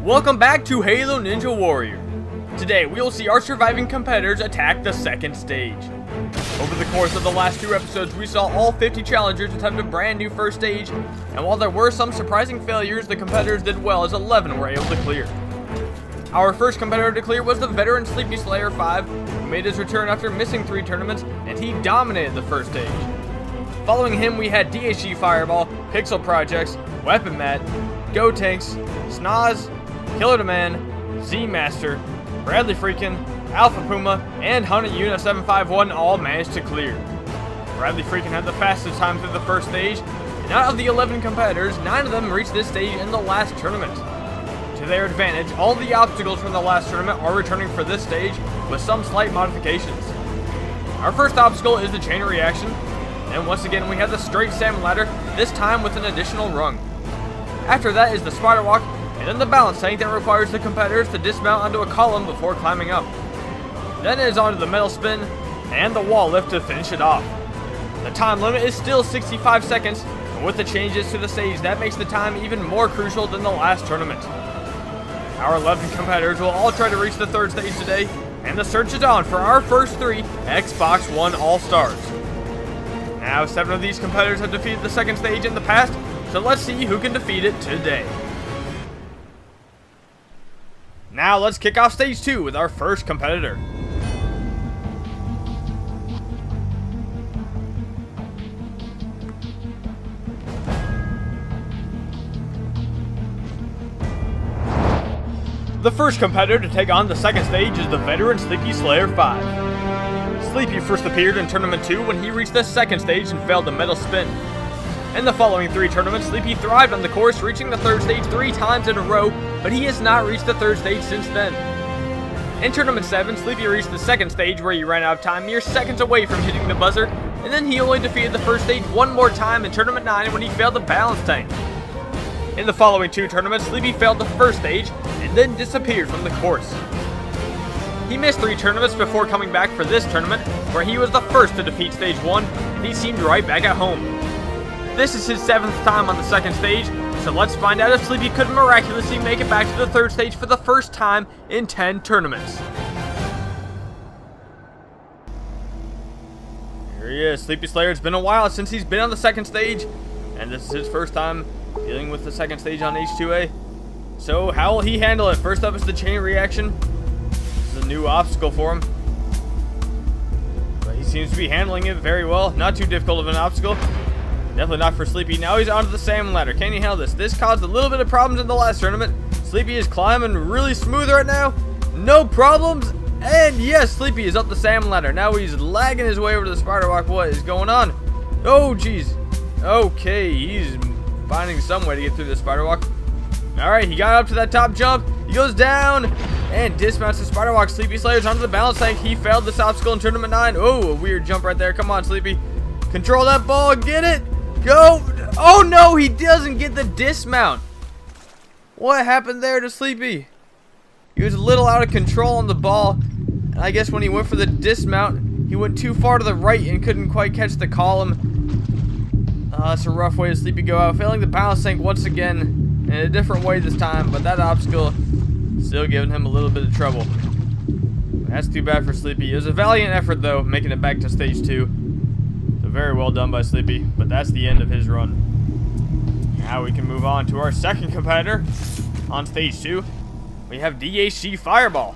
Welcome back to Halo Ninja Warrior. Today we will see our surviving competitors attack the second stage. Over the course of the last 2 episodes, we saw all 50 challengers attempt a brand new first stage, and while there were some surprising failures, the competitors did well as 11 were able to clear. Our first competitor to clear was the veteran Sleepy Slayer 5, who made his return after missing 3 tournaments, and he dominated the first stage. Following him, we had DHG Fireball, Pixel Projects, Weapon Matt, Go Tanks, Snoz, Killer Demand, Z-Master, Bradley Freakin, Alpha Puma, and Hunter Unit 751 all managed to clear. Bradley Freakin had the fastest time through the first stage, and out of the 11 competitors, 9 of them reached this stage in the last tournament. To their advantage, all the obstacles from the last tournament are returning for this stage, with some slight modifications. Our first obstacle is the chain reaction, and once again we have the straight salmon ladder, this time with an additional rung. After that is the spider walk, and then the balance tank that requires the competitors to dismount onto a column before climbing up. Then it is onto the metal spin, and the wall lift to finish it off. The time limit is still 65 seconds, and with the changes to the stage, that makes the time even more crucial than the last tournament. Our 11 competitors will all try to reach the third stage today, and the search is on for our first 3 Xbox One All-Stars. Now, 7 of these competitors have defeated the second stage in the past, so let's see who can defeat it today. Now let's kick off stage 2 with our first competitor. The first competitor to take on the second stage is the veteran Sleepy Slayer 5. Sleepy first appeared in Tournament 2 when he reached the second stage and failed the metal spin. In the following 3 tournaments, Sleepy thrived on the course, reaching the third stage 3 times in a row, but he has not reached the third stage since then. In Tournament 7, Sleepy reached the second stage where he ran out of time mere seconds away from hitting the buzzer, and then he only defeated the first stage one more time in Tournament 9 when he failed the balance tank. In the following 2 tournaments, Sleepy failed the first stage, and then disappeared from the course. He missed 3 tournaments before coming back for this tournament, where he was the first to defeat stage 1, and he seemed right back at home. This is his 7th time on the second stage, so let's find out if Sleepy could miraculously make it back to the third stage for the first time in 10 tournaments. Here he is, Sleepy Slayer. It's been a while since he's been on the second stage, and this is his first time dealing with the second stage on H2A. So how will he handle it? First up is the chain reaction. This is a new obstacle for him, but he seems to be handling it very well. Not too difficult of an obstacle. Definitely not for Sleepy. Now he's onto the salmon ladder. Can he handle this? This caused a little bit of problems in the last tournament. Sleepy is climbing really smooth right now. No problems. And yes, Sleepy is up the salmon ladder. Now he's lagging his way over to the spider walk. What is going on? Oh, jeez. Okay, he's finding some way to get through the spider walk. Alright, he got up to that top jump. He goes down and dismounts the spider walk. Sleepy Slayer's onto the balance tank. He failed this obstacle in Tournament 9. Oh, a weird jump right there. Come on, Sleepy. Control that ball. Get it. Go! Oh no, he doesn't get the dismount. What happened there to Sleepy? He was a little out of control on the ball, and I guess when he went for the dismount, he went too far to the right and couldn't quite catch the column. That's a rough way to Sleepy go out. Failing the balance tank once again in a different way this time, but that obstacle still giving him a little bit of trouble. That's too bad for Sleepy. It was a valiant effort though, making it back to stage 2. Very well done by Sleepy, but that's the end of his run. Now we can move on to our second competitor on stage 2. We have DHG Fireball.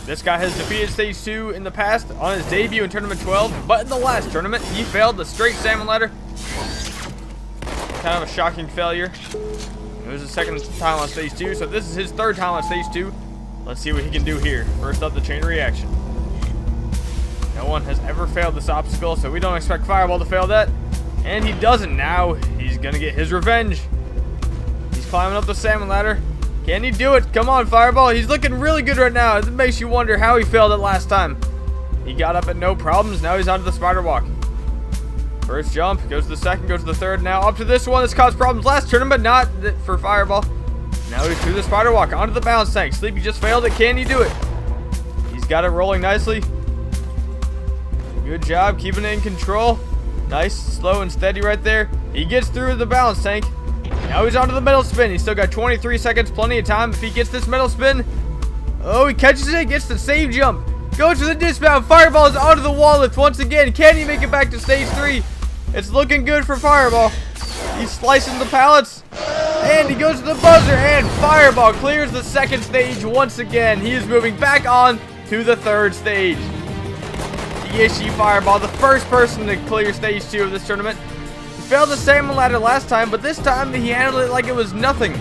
This guy has defeated stage 2 in the past on his debut in Tournament 12, but in the last tournament, he failed the straight salmon ladder. Kind of a shocking failure. It was his 2nd time on stage 2, so this is his 3rd time on stage 2. Let's see what he can do here. First up, the chain reaction. No one has ever failed this obstacle, so we don't expect Fireball to fail that. And he doesn't now. He's going to get his revenge. He's climbing up the salmon ladder. Can he do it? Come on, Fireball. He's looking really good right now. It makes you wonder how he failed it last time. He got up at no problems. Now he's onto the spider walk. First jump. Goes to the second. Goes to the third. Now up to this one. This caused problems last tournament, but not for Fireball. Now he's through the spider walk. Onto the balance tank. Sleepy just failed it. Can he do it? He's got it rolling nicely. Good job keeping it in control. Nice, slow and steady right there. He gets through the balance tank. Now he's onto the metal spin. He's still got 23 seconds, plenty of time if he gets this metal spin. Oh, he catches it, gets the save jump. Goes to the dismount. Fireball is onto the wall lift once again. Can he make it back to stage 3? It's looking good for Fireball. He's slicing the pallets. And he goes to the buzzer. And Fireball clears the second stage once again. He is moving back on to the third stage. Yishi Fireball, the first person to clear stage 2 of this tournament. He failed the salmon ladder last time, but this time he handled it like it was nothing.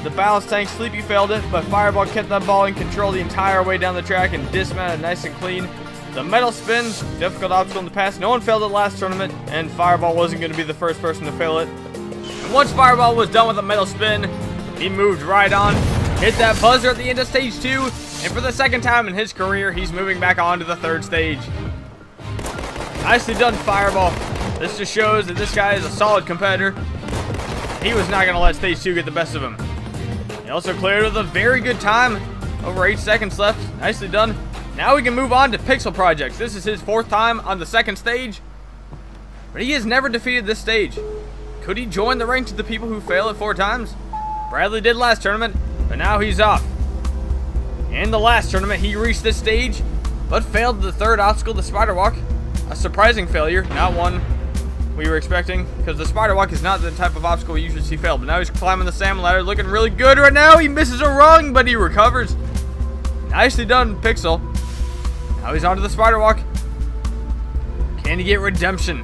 The balance tank Sleepy failed it, but Fireball kept that ball in control the entire way down the track and dismounted nice and clean. The metal spin, difficult obstacle in the past. No one failed it last tournament, and Fireball wasn't going to be the first person to fail it. And once Fireball was done with the metal spin, he moved right on, hit that buzzer at the end of stage 2, and for the second time in his career, he's moving back on to the third stage. Nicely done, Fireball. This just shows that this guy is a solid competitor. He was not going to let stage 2 get the best of him. He also cleared with a very good time. Over 8 seconds left. Nicely done. Now we can move on to Pixel Projects. This is his 4th time on the second stage. But he has never defeated this stage. Could he join the ranks of the people who fail it 4 times? Bradley did last tournament, but now he's off. In the last tournament, he reached this stage, but failed the 3rd obstacle, the Spider Walk. A surprising failure, not one we were expecting, because the Spider Walk is not the type of obstacle we usually see failed. But now he's climbing the salmon ladder, looking really good right now. He misses a rung, but he recovers. Nicely done, Pixel. Now he's onto the Spider Walk. Can he get redemption?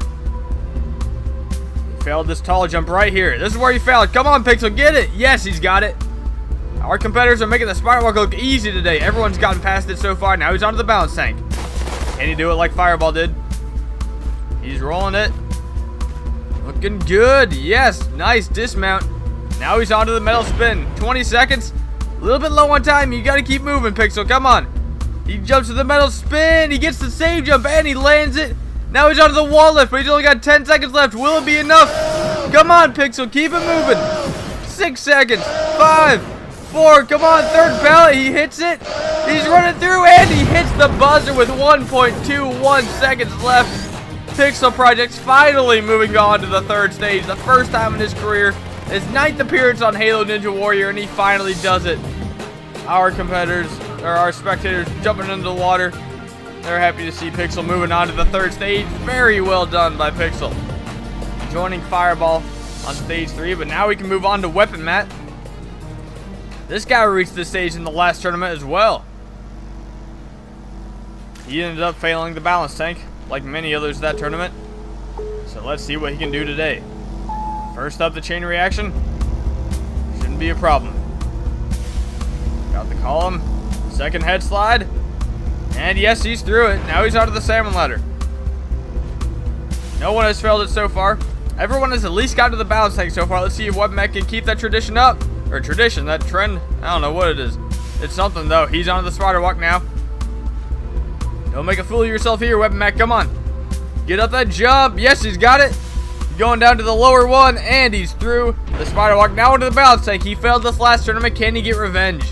He failed this tall jump right here. This is where he failed. Come on, Pixel, get it. Yes, he's got it. Our competitors are making the Spider Walk look easy today. Everyone's gotten past it so far. Now he's onto the balance tank. Can he do it like Fireball did? He's rolling it. Looking good. Yes, nice dismount. Now he's onto the metal spin. 20 seconds. A little bit low on time. You got to keep moving, Pixel. Come on. He jumps to the metal spin. He gets the save jump and he lands it. Now he's onto the wall lift, but he's only got 10 seconds left. Will it be enough? Come on, Pixel. Keep it moving. 6 seconds. 5, 4. Come on. 3rd pallet. He hits it. He's running through and he hits the buzzer with 1.21 seconds left. Pixel Projects finally moving on to the 3rd stage. The first time in his career. His 9th appearance on Halo Ninja Warrior, and he finally does it. Our competitors, or our spectators, jumping into the water. They're happy to see Pixel moving on to the 3rd stage. Very well done by Pixel. Joining Fireball on stage 3, but now we can move on to Weapon Matt. This guy reached this stage in the last tournament as well. He ended up failing the balance tank, like many others that tournament. So let's see what he can do today. First up, the chain reaction. Shouldn't be a problem. Got the column. Second head slide. And yes, he's through it. Now he's onto the salmon ladder. No one has failed it so far. Everyone has at least got to the balance tank so far. Let's see if Weapon Matt can keep that tradition up. Or tradition, that trend. I don't know what it is. It's something though. He's onto the Spider Walk now. Don't make a fool of yourself here, Weapon Matt. Come on. Get up that jump. Yes, he's got it. Going down to the lower one, and he's through the Spider Walk. Now into the balance tank. He failed this last tournament. Can he get revenge?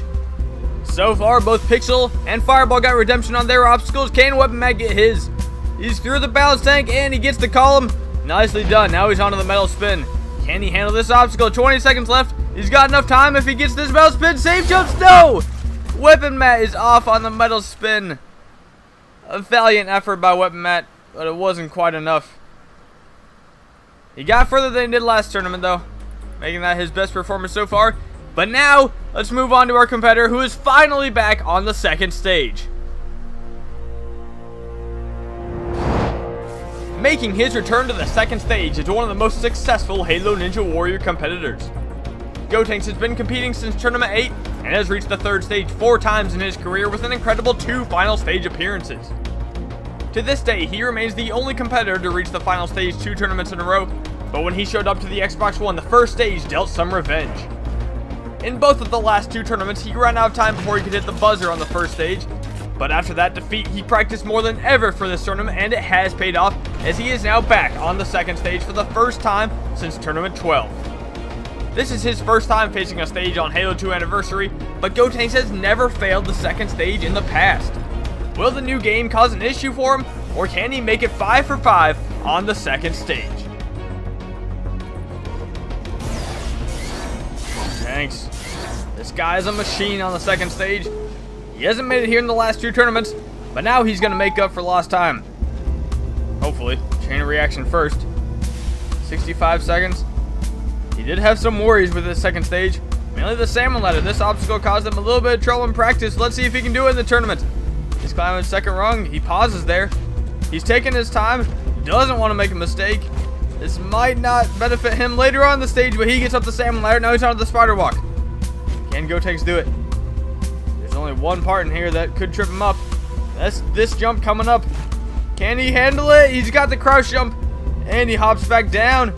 So far, both Pixel and Fireball got redemption on their obstacles. Can Weapon Matt get his? He's through the balance tank, and he gets the column. Nicely done. Now he's onto the metal spin. Can he handle this obstacle? 20 seconds left. He's got enough time if he gets this metal spin. Save jumps. No! Weapon Matt is off on the metal spin. A valiant effort by Weapon Matt, but it wasn't quite enough. He got further than he did last tournament, though, making that his best performance so far. But now, let's move on to our competitor, who is finally back on the 2nd stage. Making his return to the 2nd stage is one of the most successful Halo Ninja Warrior competitors. Gotenks has been competing since Tournament 8 and has reached the 3rd stage 4 times in his career with an incredible 2 final stage appearances. To this day, he remains the only competitor to reach the final stage 2 tournaments in a row, but when he showed up to the Xbox One, the first stage dealt some revenge. In both of the last 2 tournaments, he ran out of time before he could hit the buzzer on the first stage, but after that defeat, he practiced more than ever for this tournament, and it has paid off, as he is now back on the 2nd stage for the first time since Tournament 12. This is his first time facing a stage on Halo 2 Anniversary, but Gotenks has never failed the 2nd stage in the past. Will the new game cause an issue for him, or can he make it 5 for 5 on the 2nd stage? Tanks. This guy is a machine on the second stage. He hasn't made it here in the last 2 tournaments, but now he's going to make up for lost time. Hopefully. Chain reaction first. 65 seconds. He did have some worries with his second stage. Mainly the salmon ladder. This obstacle caused him a little bit of trouble in practice. Let's see if he can do it in the tournament. He's climbing the second rung. He pauses there. He's taking his time. Doesn't want to make a mistake. This might not benefit him later on the stage, but he gets up the salmon ladder. Now he's onto the spider walk. Can Gotenks do it? There's only one part in here that could trip him up. That's this jump coming up. Can he handle it? He's got the crouch jump, and he hops back down.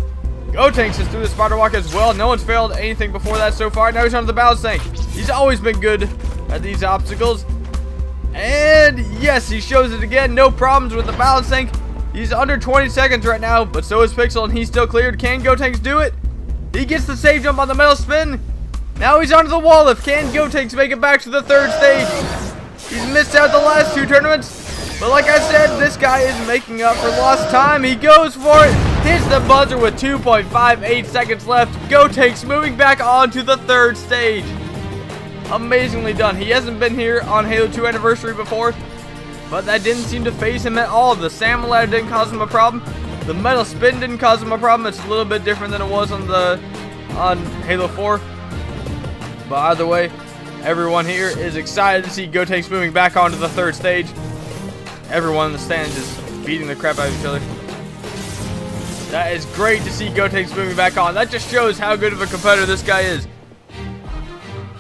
Gotenks is through the spider walk as well. No one's failed anything before that so far. Now he's onto the balance tank. He's always been good at these obstacles. And yes, he shows it again. No problems with the balance tank. He's under 20 seconds right now, but so is Pixel, and he's still cleared. Can Gotenks do it? He gets the save jump on the metal spin. Now he's onto the wall lift. Can Gotenks make it back to the third stage? He's missed out the last 2 tournaments, but like I said, this guy is making up for lost time. He goes for it, hits the buzzer with 2.58 seconds left. Gotenks moving back onto the third stage. Amazingly done. He hasn't been here on Halo 2 Anniversary before, but that didn't seem to faze him at all. The salmon ladder didn't cause him a problem. The metal spin didn't cause him a problem. It's a little bit different than it was on Halo 4. But either way, everyone here is excited to see Gotenks moving back onto the third stage. Everyone in the stands is beating the crap out of each other. That is great to see Gotenks moving back on. That just shows how good of a competitor this guy is.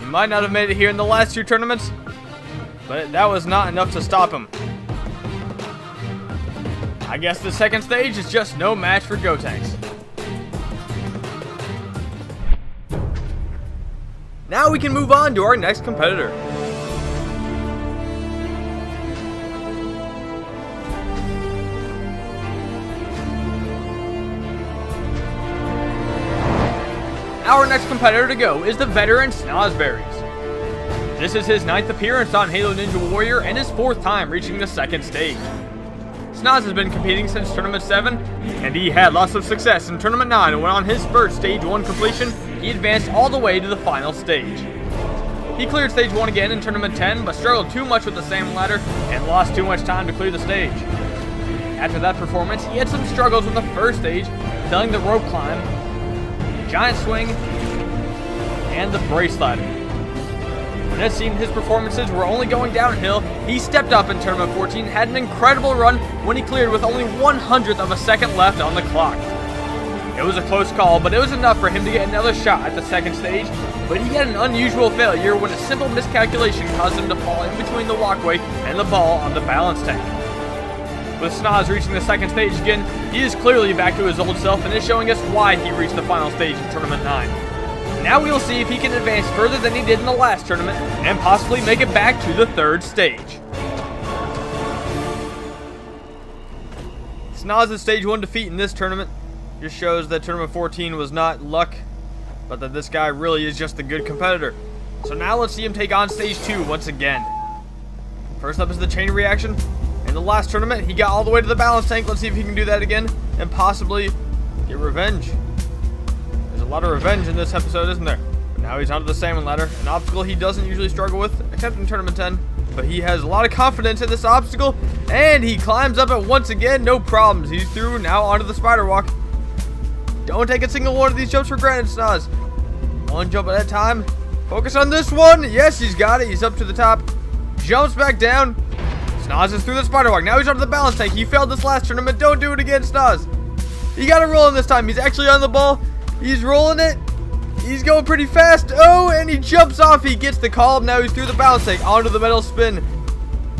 He might not have made it here in the last 2 tournaments, but that was not enough to stop him. I guess the second stage is just no match for Gotenks. Now we can move on to our next competitor. Our next competitor to go is the veteran Snozberries. This is his 9th appearance on Halo Ninja Warrior and his 4th time reaching the second stage. Snoz has been competing since Tournament 7, and he had lots of success in Tournament 9, and when on his first Stage 1 completion, he advanced all the way to the final stage. He cleared Stage 1 again in Tournament 10, but struggled too much with the salmon ladder and lost too much time to clear the stage. After that performance, he had some struggles with the first stage, failing the rope climb, giant swing, and the brace ladder. When it seemed his performances were only going downhill, he stepped up in Tournament 14, had an incredible run when he cleared with only 1/100th of a second left on the clock. It was a close call, but it was enough for him to get another shot at the second stage, but he had an unusual failure when a simple miscalculation caused him to fall in between the walkway and the ball on the balance tank. With Snoz reaching the second stage again, he is clearly back to his old self and is showing us why he reached the final stage in Tournament 9. Now we'll see if he can advance further than he did in the last tournament and possibly make it back to the third stage. Snoz's Stage 1 defeat in this tournament just shows that Tournament 14 was not luck, but that this guy really is just a good competitor. So now let's see him take on Stage 2 once again. First up is the chain reaction. In the last tournament, he got all the way to the balance tank. Let's see if he can do that again and possibly get revenge. There's a lot of revenge in this episode, isn't there? But now he's onto the salmon ladder, an obstacle he doesn't usually struggle with, except in Tournament 10. But he has a lot of confidence in this obstacle, and he climbs up it once again, no problems. He's through now onto the spider walk. Don't take a single one of these jumps for granted, Snoz. One jump at a time. Focus on this one. Yes, he's got it. He's up to the top. Jumps back down. Snoz is through the spider walk. Now he's onto the balance tank. He failed this last tournament. Don't do it again, Snoz. He got it rolling this time. He's actually on the ball. He's rolling it. He's going pretty fast. Oh, and he jumps off. He gets the call. Now he's through the balance tank onto the metal spin.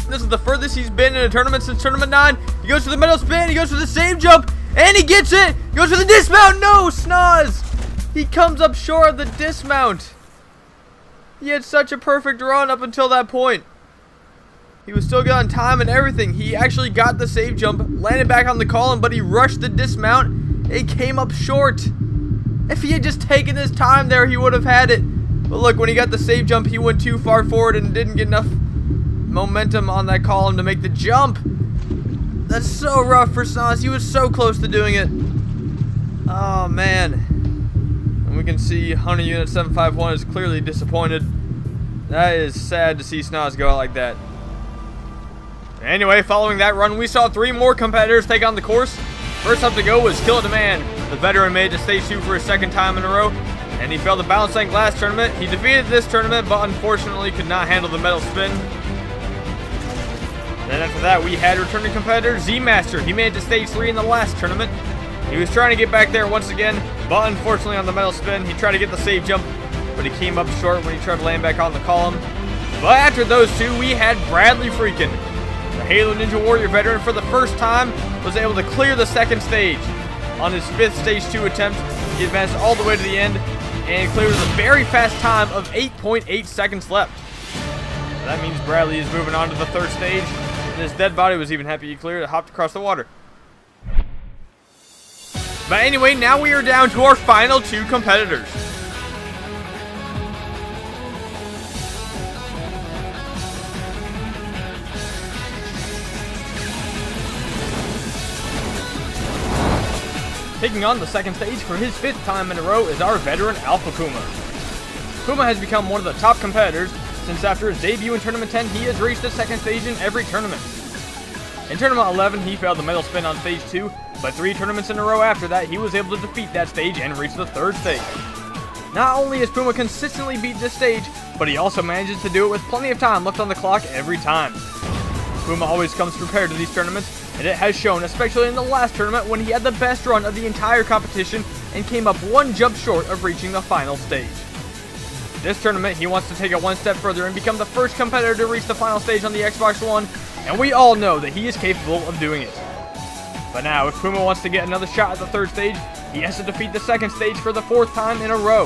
This is the furthest he's been in a tournament since Tournament 9. He goes for the metal spin. He goes for the same jump. And he gets it. Goes for the dismount. No, Snoz. He comes up short of the dismount. He had such a perfect run up until that point. He was still good on time and everything. He actually got the save jump, landed back on the column, but he rushed the dismount. It came up short. If he had just taken his time there, he would have had it. But look, when he got the save jump, he went too far forward and didn't get enough momentum on that column to make the jump. That's so rough for Snoz. He was so close to doing it. Oh, man. And we can see Hunter Unit 751 is clearly disappointed. That is sad to see Snoz go out like that. Anyway, following that run, we saw 3 more competitors take on the course. First up to go was Kill It a Man. The veteran made it to stage 2 for his 2nd time in a row, and he failed the balance tank last tournament. He defeated this tournament, but unfortunately could not handle the metal spin. Then after that, we had returning competitor Z-Master. He made it to stage 3 in the last tournament. He was trying to get back there once again, but unfortunately on the metal spin, he tried to get the save jump, but he came up short when he tried to land back on the column. But after those 2, we had Bradley Freakin. The Halo Ninja Warrior veteran, for the first time, was able to clear the 2nd stage. On his 5th stage 2 attempt, he advanced all the way to the end and cleared with a very fast time of 8.8 seconds left. So that means Bradley is moving on to the 3rd stage, and his dead body was even happy he cleared it, hopped across the water. But anyway, now we are down to our final 2 competitors. Taking on the 2nd stage for his 5th time in a row is our veteran Alpha Puma. Puma has become one of the top competitors since after his debut in Tournament 10, he has reached the 2nd stage in every tournament. In Tournament 11, he failed the metal spin on stage 2, but 3 tournaments in a row after that, he was able to defeat that stage and reach the 3rd stage. Not only has Puma consistently beat this stage, but he also manages to do it with plenty of time left on the clock every time. Puma always comes prepared to these tournaments, and it has shown, especially in the last tournament when he had the best run of the entire competition and came up 1 jump short of reaching the final stage. This tournament, he wants to take it 1 step further and become the first competitor to reach the final stage on the Xbox One, and we all know that he is capable of doing it. But now, if Puma wants to get another shot at the 3rd stage, he has to defeat the 2nd stage for the 4th time in a row.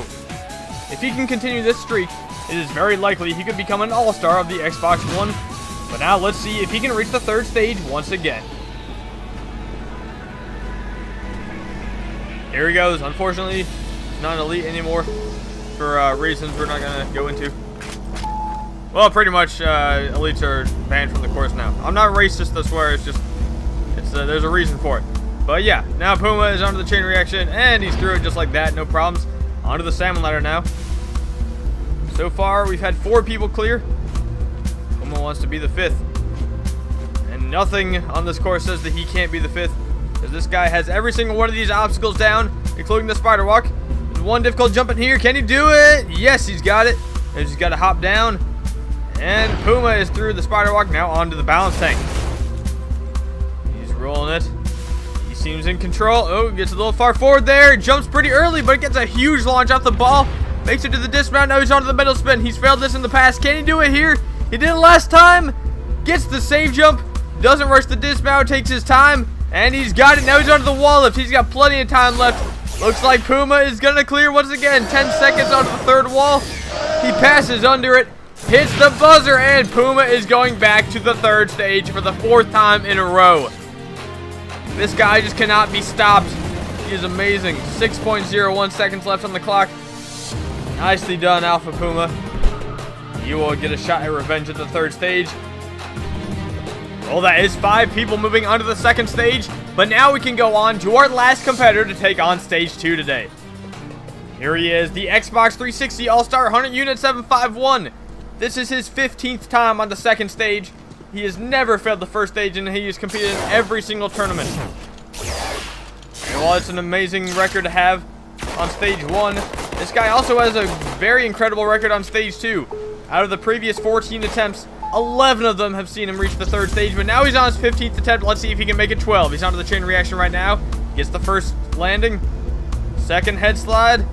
If he can continue this streak, it is very likely he could become an all-star of the Xbox One. But now let's see if he can reach the 3rd stage once again. Here he goes. Unfortunately, he's not an elite anymore for reasons we're not going to go into. Well, pretty much elites are banned from the course now. I'm not racist, I swear. It's just, there's a reason for it. But yeah, now Puma is onto the chain reaction, and he's through it just like that, no problems. Onto the salmon ladder now. So far, we've had 4 people clear. Puma wants to be the 5th. And nothing on this course says that he can't be the 5th. Because this guy has every single one of these obstacles down, including the spider walk. There's 1 difficult jump in here. Can he do it? Yes, he's got it. He's just got to hop down. And Puma is through the spider walk, now onto the balance tank. He's rolling it. He seems in control. Oh, gets a little far forward there. Jumps pretty early, but it gets a huge launch off the ball. Makes it to the dismount. Now he's onto the metal spin. He's failed this in the past. Can he do it here? He did it last time. Gets the save jump. Doesn't rush the dismount. Takes his time. And he's got it. Now he's onto the wall lift. He's got plenty of time left. Looks like Puma is going to clear once again. 10 seconds onto the 3rd wall. He passes under it. Hits the buzzer. And Puma is going back to the 3rd stage for the 4th time in a row. This guy just cannot be stopped. He is amazing. 6.01 seconds left on the clock. Nicely done, Alpha Puma. You will get a shot at revenge at the 3rd stage. Well, that is 5 people moving onto the 2nd stage, but now we can go on to our last competitor to take on stage 2 today. Here he is, the Xbox 360 All-Star Hunter Unit 751. This is his 15th time on the 2nd stage. He has never failed the 1st stage, and he has competed in every single tournament. And while it's an amazing record to have on stage 1, this guy also has a very incredible record on stage 2. Out of the previous 14 attempts, 11 of them have seen him reach the 3rd stage, but now he's on his 15th attempt. Let's see if he can make it 12. He's onto the chain reaction right now. Gets the 1st landing. 2nd head slide.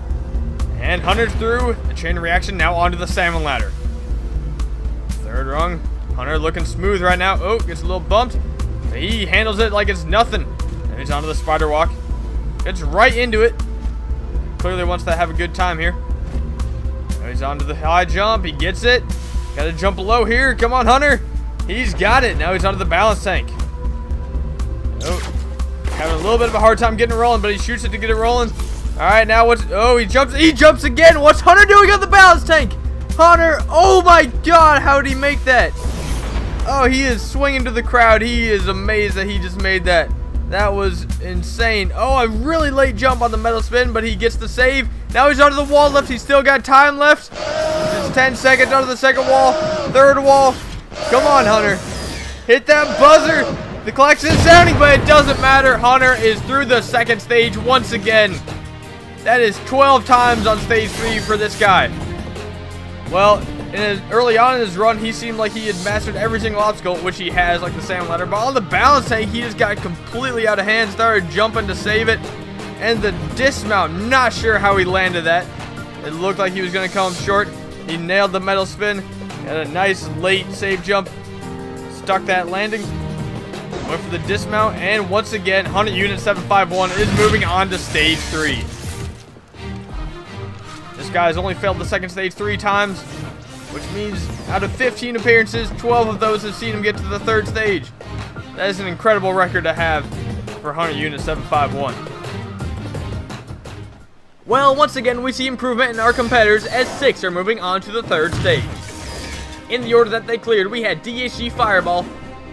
And Hunter's through the chain reaction, now onto the salmon ladder. 3rd rung. Hunter looking smooth right now. Oh, gets a little bumped. He handles it like it's nothing. And he's onto the spider walk. Gets right into it. Clearly wants to have a good time here. Now he's onto the high jump. He gets it. Got to jump low here. Come on, Hunter. He's got it. Now he's onto the balance tank. Oh, having a little bit of a hard time getting it rolling, but he shoots it to get it rolling. All right, now what's... Oh, he jumps again. What's Hunter doing on the balance tank? Hunter, oh my God, how did he make that? Oh, he is swinging to the crowd. He is amazed that he just made that. That was insane. Oh, a really late jump on the metal spin, but he gets the save. Now he's onto the wall left. He's still got time left. It's 10 seconds onto the second wall. Third wall. Come on, Hunter. Hit that buzzer. The clock's sounding, but it doesn't matter. Hunter is through the second stage once again. That is 12 times on stage 3 for this guy. Well, early on in his run, he seemed like he had mastered every single obstacle, which he has, like the sand ladder. But on the balance tank, he just got completely out of hand, started jumping to save it. And the dismount, not sure how he landed that. It looked like he was going to come short. He nailed the metal spin. Had a nice late save jump. Stuck that landing. Went for the dismount. And once again, Hunter Unit 751 is moving on to stage 3. This guy has only failed the second stage 3 times, which means out of 15 appearances, 12 of those have seen him get to the third stage. That is an incredible record to have for Hunter Unit 751. Well, once again, we see improvement in our competitors as 6 are moving on to the third stage. In the order that they cleared, we had DHG Fireball,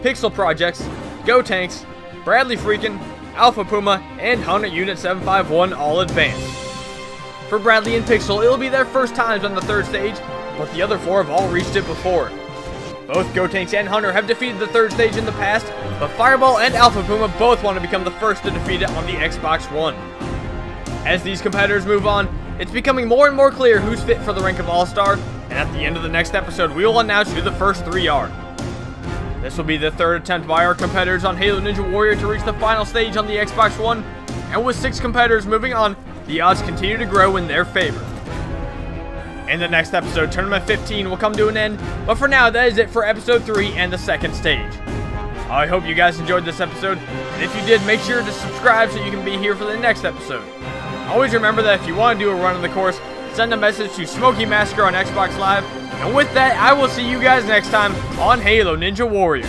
Pixel Projects, Go Tanks, Bradley Freakin', Alpha Puma, and Hunter Unit 751 all advanced. For Bradley and Pixel, it'll be their first times on the third stage, but the other 4 have all reached it before. Both Go Tanks and Hunter have defeated the third stage in the past, but Fireball and Alpha Puma both want to become the first to defeat it on the Xbox One. As these competitors move on, it's becoming more and more clear who's fit for the rank of All-Star, and at the end of the next episode, we will announce who the first 3 are. This will be the third attempt by our competitors on Halo Ninja Warrior to reach the final stage on the Xbox One, and with 6 competitors moving on, the odds continue to grow in their favor. In the next episode, Tournament 15 will come to an end, but for now, that is it for Episode 3 and the second stage. I hope you guys enjoyed this episode, and if you did, make sure to subscribe so you can be here for the next episode. Always remember that if you want to do a run of the course, send a message to SMOKEY MASSACRE on Xbox Live, and with that, I will see you guys next time on Halo Ninja Warrior.